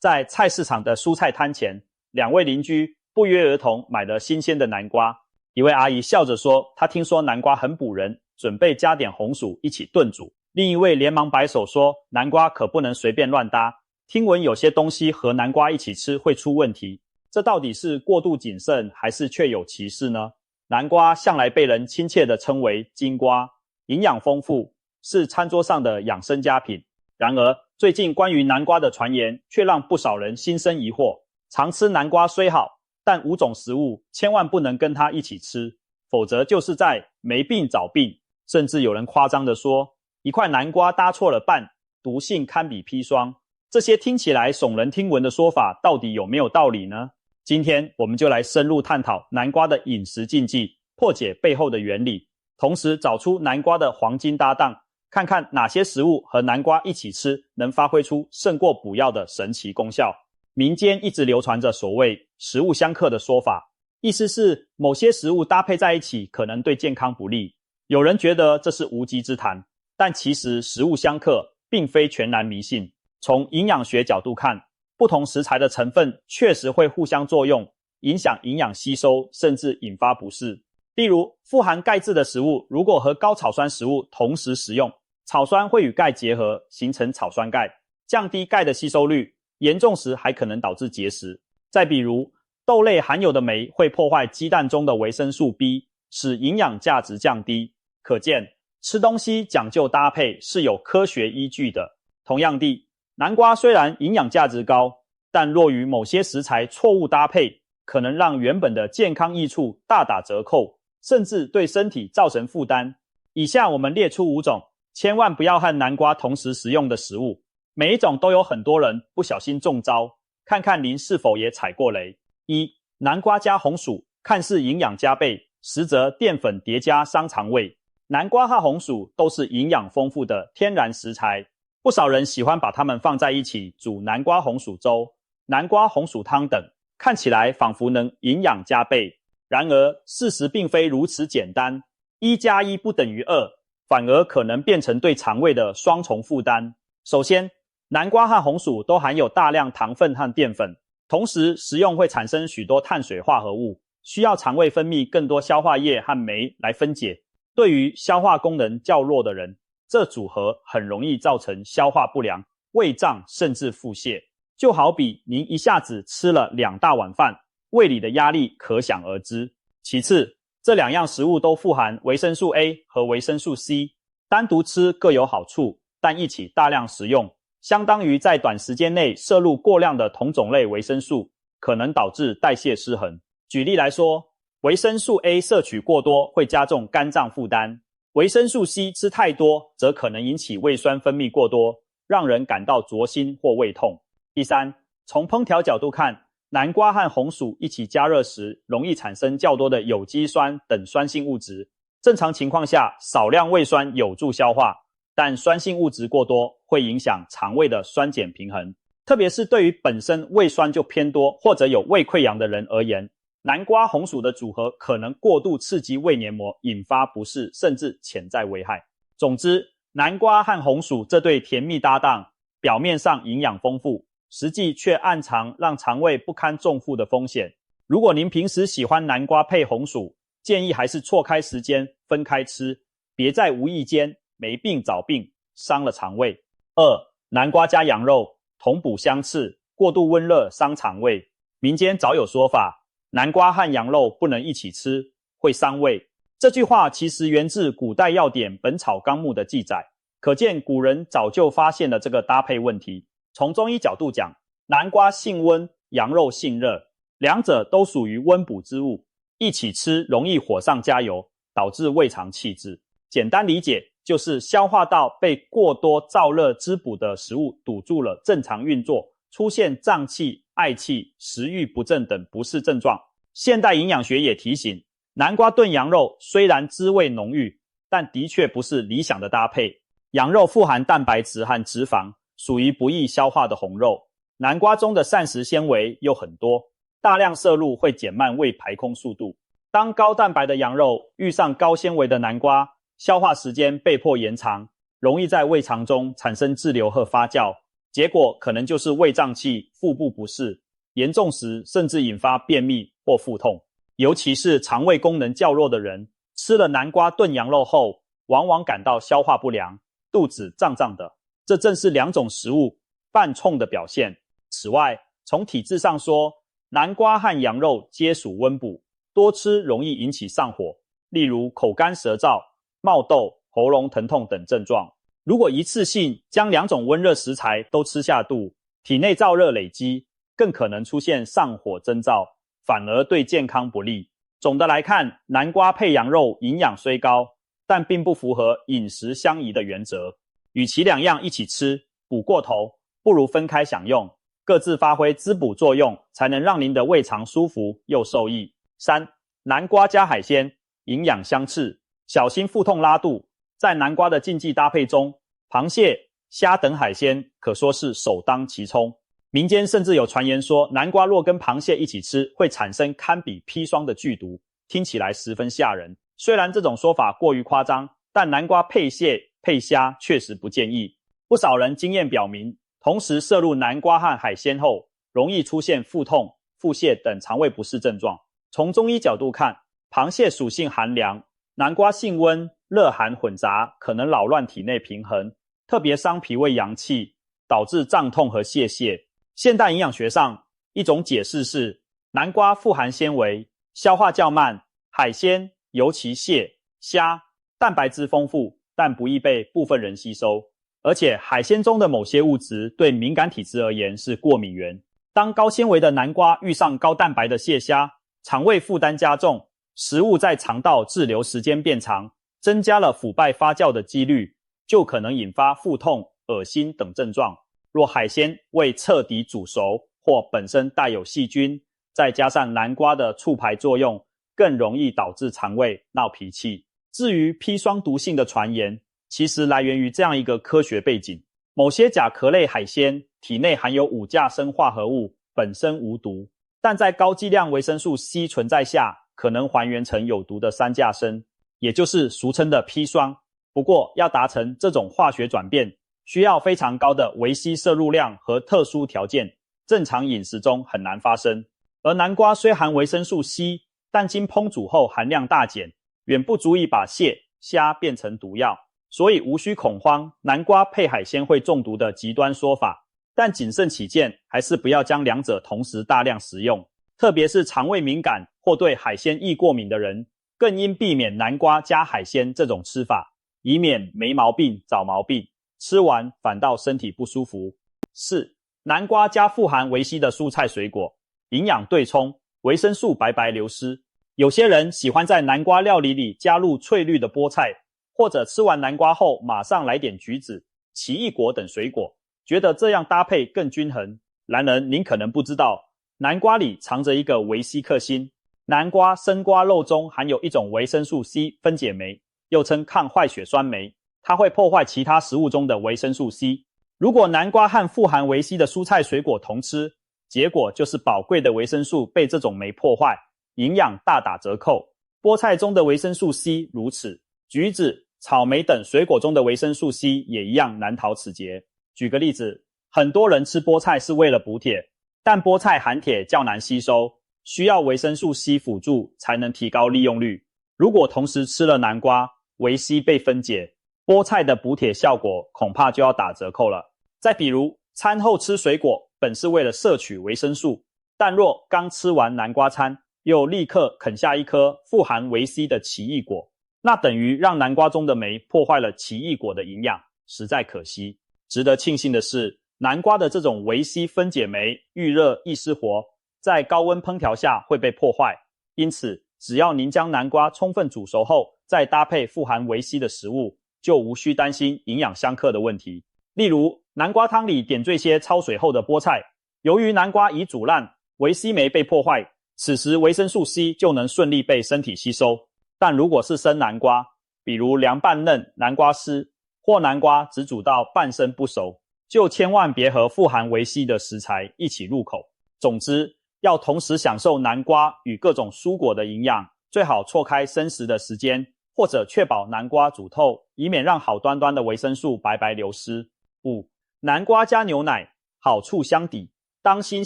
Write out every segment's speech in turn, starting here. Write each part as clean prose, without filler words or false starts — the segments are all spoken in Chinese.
在菜市场的蔬菜摊前，两位邻居不约而同买了新鲜的南瓜。一位阿姨笑着说，她听说南瓜很补人，准备加点红薯一起炖煮。另一位连忙摆手说，南瓜可不能随便乱搭，听闻有些东西和南瓜一起吃会出问题。这到底是过度谨慎还是确有其事呢？南瓜向来被人亲切地称为金瓜，营养丰富，是餐桌上的养生佳品。然而最近关于南瓜的传言却让不少人心生疑惑。常吃南瓜虽好，但5种食物千万不能跟它一起吃，否则就是在没病找病。甚至有人夸张地说，一块南瓜搭错了瓣，毒性堪比砒霜。这些听起来耸人听闻的说法到底有没有道理呢？今天我们就来深入探讨南瓜的饮食禁忌，破解背后的原理，同时找出南瓜的黄金搭档，看看哪些食物和南瓜一起吃能发挥出胜过补药的神奇功效。民间一直流传着所谓食物相克的说法，意思是某些食物搭配在一起可能对健康不利。有人觉得这是无稽之谈，但其实食物相克并非全然迷信。从营养学角度看，不同食材的成分确实会互相作用，影响营养吸收，甚至引发不适。例如，富含钙质的食物如果和高草酸食物同时食用，草酸会与钙结合，形成草酸钙，降低钙的吸收率，严重时还可能导致结石。再比如，豆类含有的酶会破坏鸡蛋中的维生素 B， 使营养价值降低。可见，吃东西讲究搭配是有科学依据的。同样地，南瓜虽然营养价值高，但若与某些食材错误搭配，可能让原本的健康益处大打折扣，甚至对身体造成负担。以下我们列出5种千万不要和南瓜同时食用的食物，每一种都有很多人不小心中招，看看您是否也踩过雷。1. 南瓜加红薯，看似营养加倍，实则淀粉叠加伤肠胃。南瓜和红薯都是营养丰富的天然食材，不少人喜欢把它们放在一起煮南瓜红薯粥、南瓜红薯汤等，看起来仿佛能营养加倍。然而事实并非如此简单，1+1不等于2，反而可能变成对肠胃的双重负担。首先，南瓜和红薯都含有大量糖分和淀粉，同时食用会产生许多碳水化合物，需要肠胃分泌更多消化液和酶来分解。对于消化功能较弱的人，这组合很容易造成消化不良、胃胀甚至腹泻。就好比您一下子吃了2大碗饭，胃里的压力可想而知。其次，这2样食物都富含维生素 A 和维生素 C， 单独吃各有好处，但一起大量食用，相当于在短时间内摄入过量的同种类维生素，可能导致代谢失衡。举例来说，维生素 A 摄取过多会加重肝脏负担，维生素 C 吃太多则可能引起胃酸分泌过多，让人感到灼心或胃痛。第三，从烹调角度看，南瓜和红薯一起加热时容易产生较多的有机酸等酸性物质。正常情况下，少量胃酸有助消化，但酸性物质过多会影响肠胃的酸碱平衡。特别是对于本身胃酸就偏多或者有胃溃疡的人而言，南瓜红薯的组合可能过度刺激胃黏膜，引发不适，甚至潜在危害。总之，南瓜和红薯这对甜蜜搭档，表面上营养丰富，实际却暗藏让肠胃不堪重负的风险。如果您平时喜欢南瓜配红薯，建议还是错开时间分开吃，别在无意间没病找病，伤了肠胃。2. 南瓜加羊肉，同补相斥，过度温热伤肠胃。民间早有说法，南瓜和羊肉不能一起吃，会伤胃。这句话其实源自古代药典《本草纲目》的记载，可见古人早就发现了这个搭配问题。从中医角度讲，南瓜性温，羊肉性热，两者都属于温补之物，一起吃容易火上加油，导致胃肠气滞。简单理解就是消化道被过多燥热滋补的食物堵住了正常运作，出现胀气、嗳气、食欲不振等不适症状。现代营养学也提醒，南瓜炖羊肉虽然滋味浓郁，但的确不是理想的搭配。羊肉富含蛋白质和脂肪，属于不易消化的红肉。南瓜中的膳食纤维又很多，大量摄入会减慢胃排空速度。当高蛋白的羊肉遇上高纤维的南瓜，消化时间被迫延长，容易在胃肠中产生滞留和发酵，结果可能就是胃胀气、腹部不适，严重时甚至引发便秘或腹痛。尤其是肠胃功能较弱的人，吃了南瓜炖羊肉后，往往感到消化不良，肚子胀胀的，这正是两种食物犯冲的表现。此外，从体质上说，南瓜和羊肉皆属温补，多吃容易引起上火，例如口干舌燥、冒痘、喉咙疼痛等症状。如果一次性将两种温热食材都吃下肚，体内燥热累积，更可能出现上火征兆，反而对健康不利。总的来看，南瓜配羊肉营养虽高，但并不符合饮食相宜的原则。与其两样一起吃，补过头，不如分开享用，各自发挥滋补作用，才能让您的胃肠舒服又受益。3. 南瓜加海鲜，营养相斥，小心腹痛拉肚。在南瓜的禁忌搭配中，螃蟹、虾等海鲜可说是首当其冲。民间甚至有传言说，南瓜若跟螃蟹一起吃，会产生堪比砒霜的剧毒，听起来十分吓人。虽然这种说法过于夸张，但南瓜配蟹、配虾确实不建议。不少人经验表明，同时摄入南瓜和海鲜后，容易出现腹痛、腹泻等肠胃不适症状。从中医角度看，螃蟹属性寒凉，南瓜性温，热寒混杂，可能扰乱体内平衡，特别伤脾胃阳气，导致胀痛和泄泻。现代营养学上，一种解释是，南瓜富含纤维，消化较慢，海鲜尤其蟹、虾蛋白质丰富，但不易被部分人吸收，而且海鲜中的某些物质对敏感体质而言是过敏源。当高纤维的南瓜遇上高蛋白的蟹虾，肠胃负担加重，食物在肠道滞留时间变长，增加了腐败发酵的几率，就可能引发腹痛、恶心等症状。若海鲜未彻底煮熟或本身带有细菌，再加上南瓜的促排作用，更容易导致肠胃闹脾气。至于砒霜毒性的传言，其实来源于这样一个科学背景：某些甲壳类海鲜体内含有5价砷化合物，本身无毒，但在高剂量维生素 C 存在下，可能还原成有毒的3价砷，也就是俗称的砒霜。不过，要达成这种化学转变，需要非常高的维 C 摄入量和特殊条件，正常饮食中很难发生。而南瓜虽含维生素 C， 但经烹煮后含量大减，远不足以把蟹、虾变成毒药，所以无需恐慌南瓜配海鲜会中毒的极端说法。但谨慎起见，还是不要将两者同时大量食用，特别是肠胃敏感或对海鲜易过敏的人，更应避免南瓜加海鲜这种吃法，以免没毛病找毛病，吃完反倒身体不舒服。4. 南瓜加富含维 C 的蔬菜水果，营养对冲，维生素白白流失。有些人喜欢在南瓜料理里加入翠绿的菠菜，或者吃完南瓜后马上来点橘子、奇异果等水果，觉得这样搭配更均衡。然而您可能不知道，南瓜里藏着一个维 C 克星。南瓜生瓜肉中含有一种维生素 C 分解酶，又称抗坏血酸酶，它会破坏其他食物中的维生素 C。如果南瓜和富含维 C 的蔬菜水果同吃，结果就是宝贵的维生素被这种酶破坏，营养大打折扣。菠菜中的维生素 C 如此，橘子、草莓等水果中的维生素 C 也一样难逃此劫。举个例子，很多人吃菠菜是为了补铁，但菠菜含铁较难吸收，需要维生素 C 辅助才能提高利用率。如果同时吃了南瓜，维 C 被分解，菠菜的补铁效果恐怕就要打折扣了。再比如，餐后吃水果本是为了摄取维生素，但若刚吃完南瓜餐，又立刻啃下一颗富含维 C 的奇异果，那等于让南瓜中的酶破坏了奇异果的营养，实在可惜。值得庆幸的是，南瓜的这种维 C 分解酶遇热易失活，在高温烹调下会被破坏，因此只要您将南瓜充分煮熟后，再搭配富含维 C 的食物，就无需担心营养相克的问题。例如，南瓜汤里点缀些焯水后的菠菜，由于南瓜已煮烂，维 C 酶被破坏，此时维生素 C 就能顺利被身体吸收。但如果是生南瓜，比如凉拌嫩南瓜丝，或南瓜只煮到半生不熟，就千万别和富含维 C 的食材一起入口。总之，要同时享受南瓜与各种蔬果的营养，最好错开生食的时间，或者确保南瓜煮透，以免让好端端的维生素白白流失。5. 南瓜加牛奶好处相抵，当心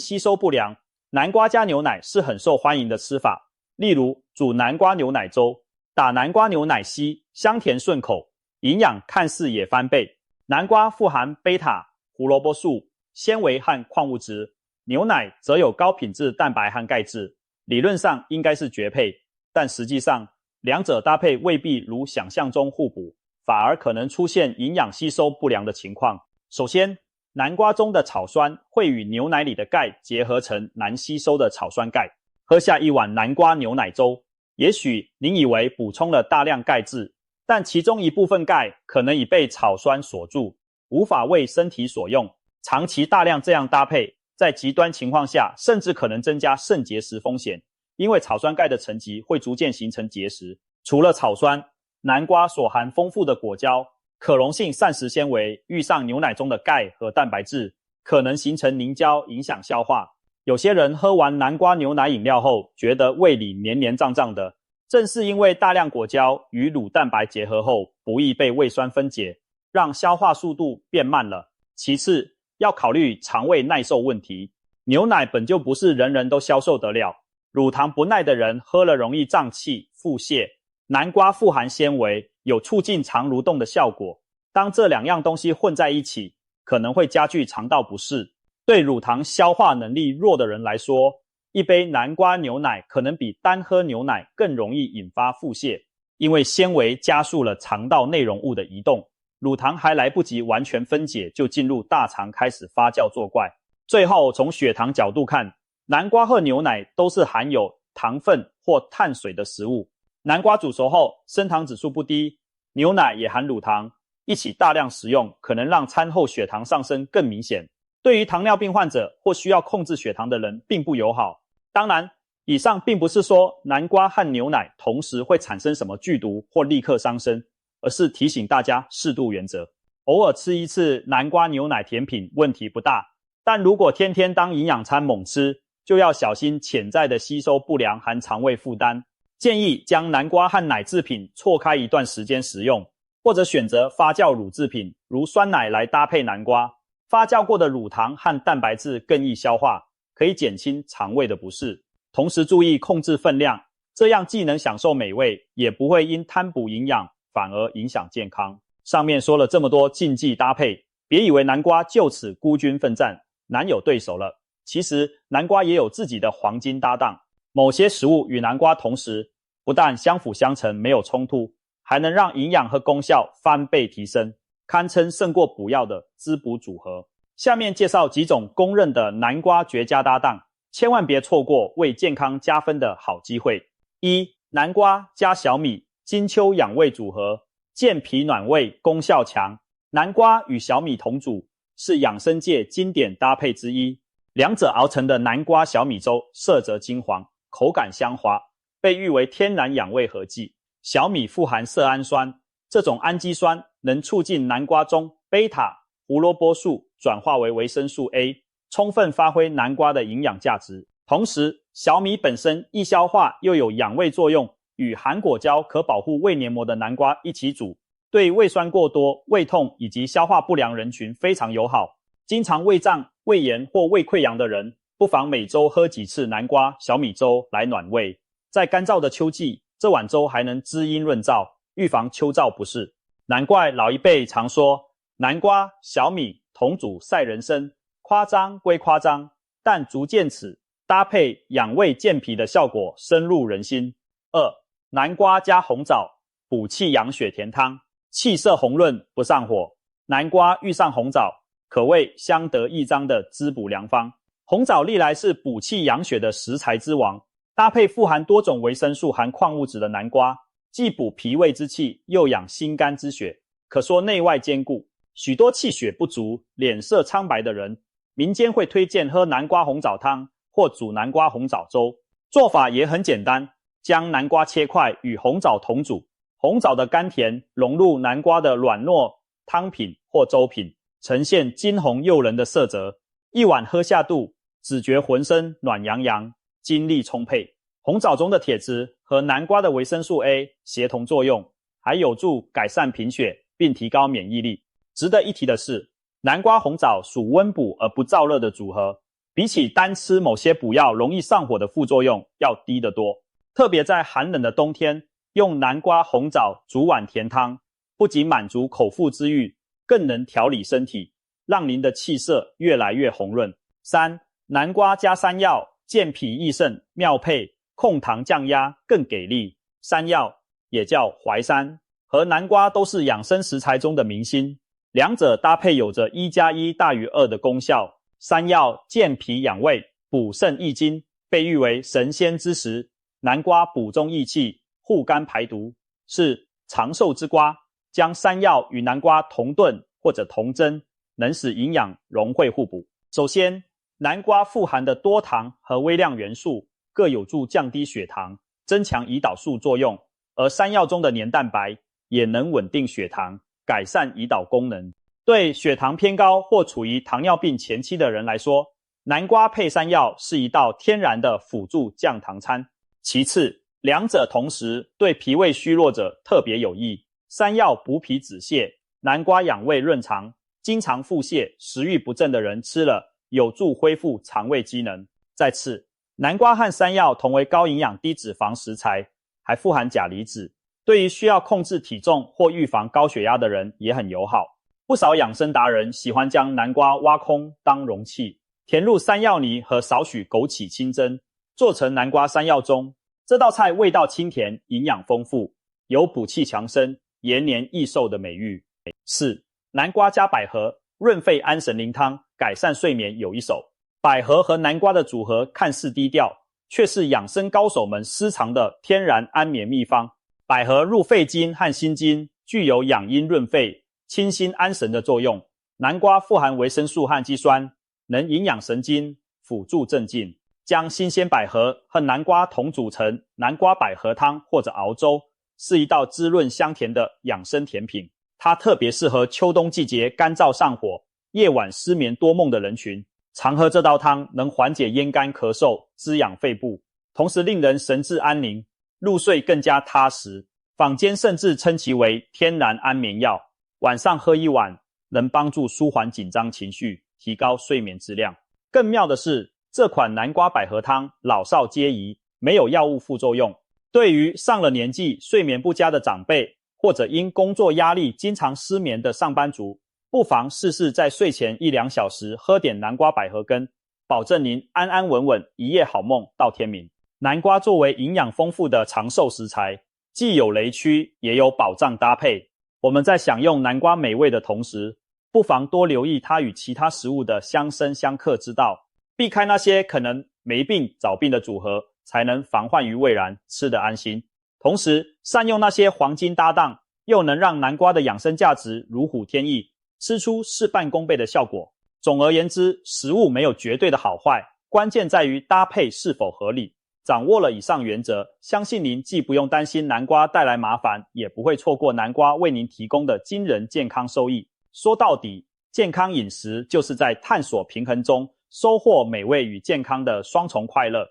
吸收不良。南瓜加牛奶是很受欢迎的吃法，例如煮南瓜牛奶粥，打南瓜牛奶稀，香甜顺口，营养看似也翻倍。南瓜富含贝塔、胡萝卜素、纤维和矿物质，牛奶则有高品质蛋白和钙质，理论上应该是绝配，但实际上两者搭配未必如想象中互补，反而可能出现营养吸收不良的情况。首先，南瓜中的草酸会与牛奶里的钙结合成难吸收的草酸钙。喝下一碗南瓜牛奶粥，也许您以为补充了大量钙质，但其中一部分钙可能已被草酸锁住，无法为身体所用。长期大量这样搭配，在极端情况下甚至可能增加肾结石风险，因为草酸钙的沉积会逐渐形成结石。除了草酸，南瓜所含丰富的果胶、可溶性膳食纤维遇上牛奶中的钙和蛋白质，可能形成凝胶，影响消化。有些人喝完南瓜牛奶饮料后，觉得胃里黏黏胀胀的，正是因为大量果胶与乳蛋白结合后，不易被胃酸分解，让消化速度变慢了。其次，要考虑肠胃耐受问题。牛奶本就不是人人都消受得了，乳糖不耐的人喝了容易胀气、腹泻。南瓜富含纤维，有促进肠蠕动的效果。当这两样东西混在一起，可能会加剧肠道不适。对乳糖消化能力弱的人来说，一杯南瓜牛奶可能比单喝牛奶更容易引发腹泻，因为纤维加速了肠道内容物的移动，乳糖还来不及完全分解就进入大肠开始发酵作怪。最后，从血糖角度看，南瓜和牛奶都是含有糖分或碳水的食物。南瓜煮熟后升糖指数不低，牛奶也含乳糖，一起大量食用可能让餐后血糖上升更明显，对于糖尿病患者或需要控制血糖的人并不友好。当然，以上并不是说南瓜和牛奶同时会产生什么剧毒或立刻伤身，而是提醒大家适度原则。偶尔吃一次南瓜牛奶甜品问题不大，但如果天天当营养餐猛吃，就要小心潜在的吸收不良和肠胃负担。建议将南瓜和奶制品错开一段时间食用，或者选择发酵乳制品，如酸奶来搭配南瓜。发酵过的乳糖和蛋白质更易消化，可以减轻肠胃的不适。同时注意控制分量，这样既能享受美味，也不会因贪补营养反而影响健康。上面说了这么多禁忌搭配，别以为南瓜就此孤军奋战，难有对手了。其实南瓜也有自己的黄金搭档，某些食物与南瓜同时，不但相辅相成没有冲突，还能让营养和功效翻倍提升，堪称胜过补药的滋补组合。下面介绍几种公认的南瓜绝佳搭档，千万别错过为健康加分的好机会。1. 南瓜加小米金秋养胃组合，健脾暖胃，功效强。南瓜与小米同煮，是养生界经典搭配之一。两者熬成的南瓜小米粥色泽金黄，口感香滑，被誉为天然养胃合剂。小米富含色氨酸，这种氨基酸能促进南瓜中贝塔、胡萝卜素转化为维生素 A， 充分发挥南瓜的营养价值。同时，小米本身易消化又有养胃作用，与含果胶可保护胃黏膜的南瓜一起煮，对胃酸过多、胃痛以及消化不良人群非常友好。经常胃胀、胃炎或胃溃疡的人，不妨每周喝几次南瓜小米粥来暖胃。在干燥的秋季，这碗粥还能滋阴润燥，预防秋燥不适。难怪老一辈常说，南瓜、小米同煮赛人参，夸张归夸张，但足见此搭配养胃健脾的效果深入人心。2. 南瓜加红枣，补气养血甜汤，气色红润不上火。南瓜遇上红枣，可谓相得益彰的滋补良方。红枣历来是补气养血的食材之王，搭配富含多种维生素和矿物质的南瓜，既补脾胃之气，又养心肝之血，可说内外兼顾。许多气血不足、脸色苍白的人，民间会推荐喝南瓜红枣汤或煮南瓜红枣粥。做法也很简单，将南瓜切块与红枣同煮，红枣的甘甜融入南瓜的软糯汤品或粥品，呈现金红诱人的色泽。一碗喝下肚，只觉浑身暖洋洋，精力充沛。红枣中的铁质和南瓜的维生素 A 协同作用，还有助改善贫血并提高免疫力。值得一提的是，南瓜红枣属温补而不燥热的组合，比起单吃某些补药容易上火的副作用要低得多。特别在寒冷的冬天，用南瓜红枣煮碗甜汤，不仅满足口腹之欲，更能调理身体，让您的气色越来越红润。3. 南瓜加山药，健脾益肾，妙配，控糖降压，更给力。山药也叫淮山，和南瓜都是养生食材中的明星，两者搭配有着1+1大于2的功效。山药健脾养胃，补肾益精，被誉为神仙之食。南瓜补中益气，护肝排毒，是长寿之瓜。将山药与南瓜同炖或者同蒸，能使营养融会互补。首先，南瓜富含的多糖和微量元素各有助降低血糖，增强胰岛素作用，而山药中的黏蛋白也能稳定血糖，改善胰岛功能。对血糖偏高或处于糖尿病前期的人来说，南瓜配山药是一道天然的辅助降糖餐。其次，两者同时对脾胃虚弱者特别有益。山药补脾止泻，南瓜养胃润肠，经常腹泻、食欲不振的人吃了有助恢复肠胃机能。再次，南瓜和山药同为高营养低脂肪食材，还富含钾离子，对于需要控制体重或预防高血压的人也很友好。不少养生达人喜欢将南瓜挖空当容器，填入山药泥和少许枸杞清蒸，做成南瓜山药盅。这道菜味道清甜，营养丰富，有补气强身、延年益寿的美誉。4. 南瓜加百合，润肺安神灵汤，改善睡眠有一手。百合和南瓜的组合看似低调，却是养生高手们私藏的天然安眠秘方。百合入肺经和心经，具有养阴润肺、清心安神的作用。南瓜富含维生素和肌酸，能营养神经，辅助镇静。将新鲜百合和南瓜同煮成南瓜百合汤或者熬粥，是一道滋润香甜的养生甜品。它特别适合秋冬季节干燥上火、夜晚失眠多梦的人群。常喝这道汤能缓解咽干咳嗽，滋养肺部，同时令人神志安宁，入睡更加踏实。坊间甚至称其为天然安眠药，晚上喝一碗能帮助舒缓紧张情绪，提高睡眠质量。更妙的是，这款南瓜百合汤老少皆宜，没有药物副作用。对于上了年纪、睡眠不佳的长辈，或者因工作压力经常失眠的上班族，不妨试试在睡前1-2小时喝点南瓜百合根，保证您安安稳稳，一夜好梦到天明。南瓜作为营养丰富的长寿食材，既有雷区，也有保障搭配。我们在享用南瓜美味的同时，不妨多留意它与其他食物的相生相克之道，避开那些可能没病找病的组合，才能防患于未然，吃得安心。同时，善用那些黄金搭档，又能让南瓜的养生价值如虎添翼，吃出事半功倍的效果。总而言之，食物没有绝对的好坏，关键在于搭配是否合理。掌握了以上原则，相信您既不用担心南瓜带来麻烦，也不会错过南瓜为您提供的惊人健康收益。说到底，健康饮食就是在探索平衡中收获美味与健康的双重快乐。